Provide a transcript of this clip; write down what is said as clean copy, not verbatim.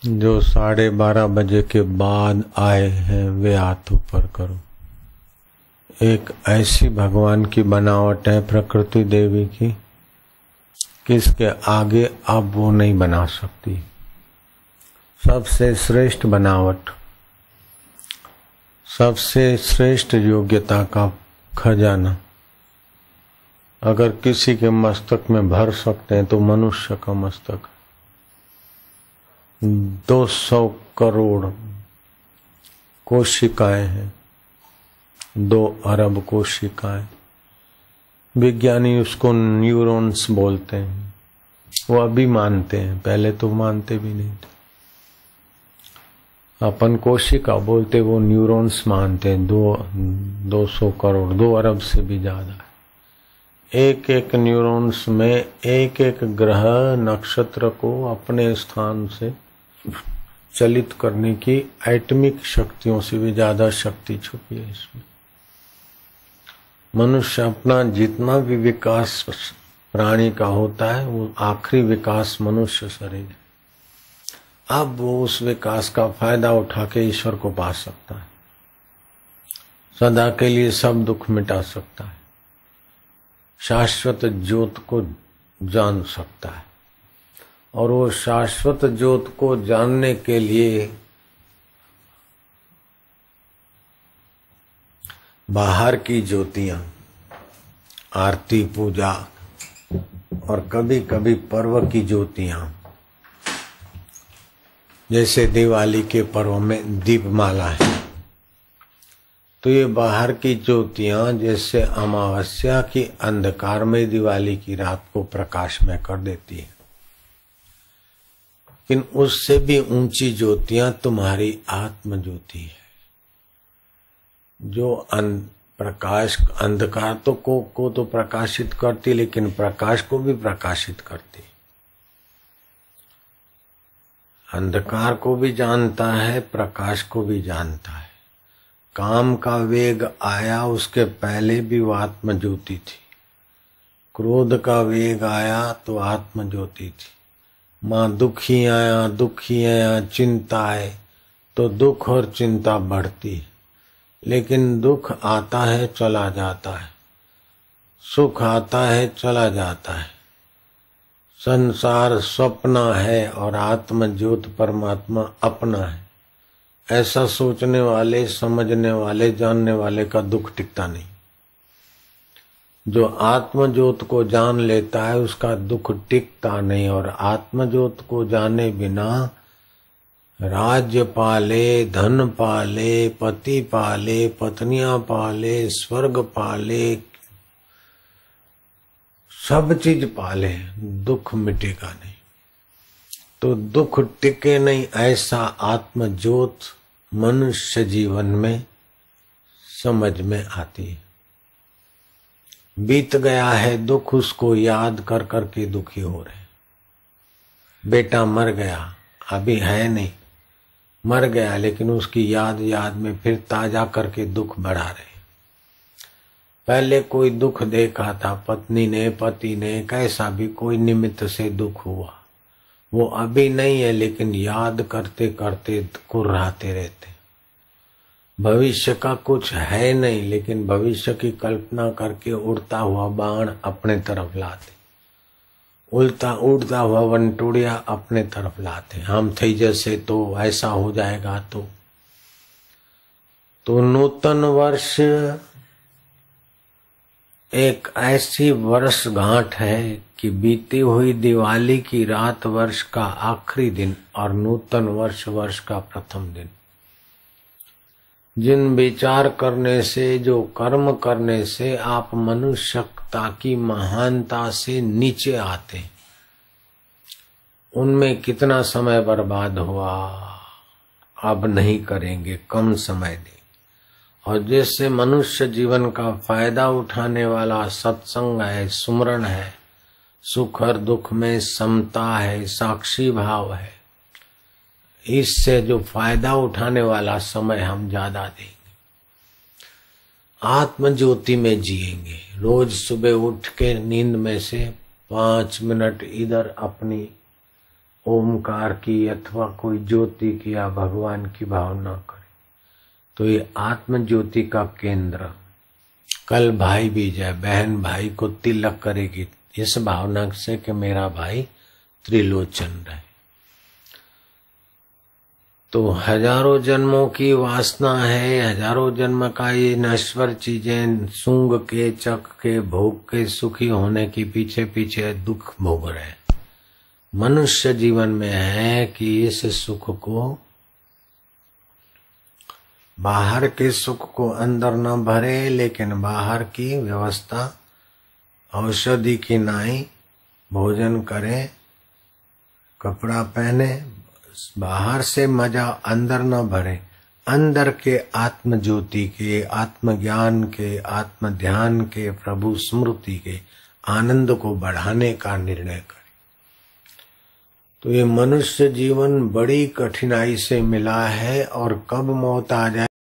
जो 12:30 के बाद आए हैं वे हाथ ऊपर करो। एक ऐसी भगवान की बनावट है प्रकृति देवी की, किसके आगे अब वो नहीं बना सकती। सबसे श्रेष्ठ बनावट, सबसे श्रेष्ठ योग्यता का खजाना अगर किसी के मस्तक में भर सकते हैं तो मनुष्य का मस्तक 200 करोड़ कोशिकाएं हैं, 2 अरब कोशिकाएं। विज्ञानी उसको न्यूरॉन्स बोलते हैं। वो अभी मानते हैं, पहले तो मानते भी नहीं थे। अपन कोशिका बोलते, वो न्यूरॉन्स मानते हैं। 200 करोड़, 2 अरब से भी ज्यादा है। एक एक न्यूरॉन्स में एक एक ग्रह नक्षत्र को अपने स्थान से चलित करने की एटमिक शक्तियों से भी ज्यादा शक्ति छुपी है इसमें। मनुष्य अपना जितना भी विकास प्राणी का होता है, वो आखिरी विकास मनुष्य शरीर है। अब वो उस विकास का फायदा उठा के ईश्वर को पा सकता है, सदा के लिए सब दुख मिटा सकता है, शाश्वत ज्योत को जान सकता है। और वो शाश्वत ज्योत को जानने के लिए बाहर की ज्योतियां, आरती पूजा और कभी कभी पर्व की ज्योतियां, जैसे दिवाली के पर्व में दीपमाला है, तो ये बाहर की ज्योतियां जैसे अमावस्या की अंधकार में दिवाली की रात को प्रकाशमय कर देती है। लेकिन उससे भी ऊंची ज्योतियां तुम्हारी आत्म ज्योति है, जो प्रकाश अंधकार को तो प्रकाशित करती, लेकिन प्रकाश को भी प्रकाशित करती। अंधकार को भी जानता है, प्रकाश को भी जानता है। काम का वेग आया, उसके पहले भी वो आत्म ज्योति थी। क्रोध का वेग आया तो आत्म ज्योति थी। माँ दुखी आया चिंता है तो दुख और चिंता बढ़ती है, लेकिन दुख आता है चला जाता है, सुख आता है चला जाता है। संसार स्वप्न है और आत्म ज्योत परमात्मा अपना है। ऐसा सोचने वाले, समझने वाले, जानने वाले का दुख टिकता नहीं। जो आत्म ज्योत को जान लेता है उसका दुख टिकता नहीं। और आत्म ज्योत को जाने बिना राज्य पाले, धन पाले, पति पाले, पत्नियां पाले, स्वर्ग पाले, सब चीज पाले, दुख मिटेगा नहीं। तो दुख टिके नहीं, ऐसा आत्म ज्योत मनुष्य जीवन में समझ में आती है। बीत गया है दुख, उसको याद कर करके दुखी हो रहे। बेटा मर गया, अभी है नहीं, मर गया, लेकिन उसकी याद में फिर ताजा करके दुख बढ़ा रहे। पहले कोई दुख देखा था, पत्नी ने, पति ने, कैसा भी कोई निमित्त से दुख हुआ, वो अभी नहीं है, लेकिन याद करते करते कुर्राते रहते। भविष्य का कुछ है नहीं, लेकिन भविष्य की कल्पना करके उड़ता हुआ बाण अपने तरफ लाते, उड़ता हुआ वनटोड़िया अपने तरफ लाते। हम थे जैसे तो ऐसा हो जाएगा। तो नूतन वर्ष एक ऐसी वर्षगांठ है कि बीती हुई दिवाली की रात वर्ष का आखिरी दिन और नूतन वर्ष का प्रथम दिन। जिन विचार करने से, जो कर्म करने से आप मनुष्यता की महानता से नीचे आते, उनमें कितना समय बर्बाद हुआ, अब नहीं करेंगे, कम समय दें। और जिससे मनुष्य जीवन का फायदा उठाने वाला सत्संग है, सुमरण है, सुख और दुख में समता है, साक्षी भाव है, इससे जो फायदा उठाने वाला समय हम ज्यादा देंगे। आत्म ज्योति में जिएंगे। रोज सुबह उठ के नींद में से 5 मिनट इधर अपनी ओमकार की अथवा कोई ज्योति की या भगवान की भावना करे तो ये आत्म ज्योति का केंद्र। कल भाई बीज है, बहन भाई को तिलक करेगी इस भावना से कि मेरा भाई त्रिलोचन रहे। तो हजारों जन्मों की वासना है, हजारों जन्म का ये नश्वर चीजें सूंघ के चख के भोग के सुखी होने की पीछे पीछे दुख भोग रहे। मनुष्य जीवन में है कि इस सुख को, बाहर के सुख को अंदर न भरे, लेकिन बाहर की व्यवस्था औषधि की नाई भोजन करे, कपड़ा पहने, बाहर से मजा अंदर न भरे, अंदर के आत्म ज्योति के, आत्म ज्ञान के, आत्म ध्यान के, प्रभु स्मृति के आनंद को बढ़ाने का निर्णय करे। तो ये मनुष्य जीवन बड़ी कठिनाई से मिला है और कब मौत आ जाए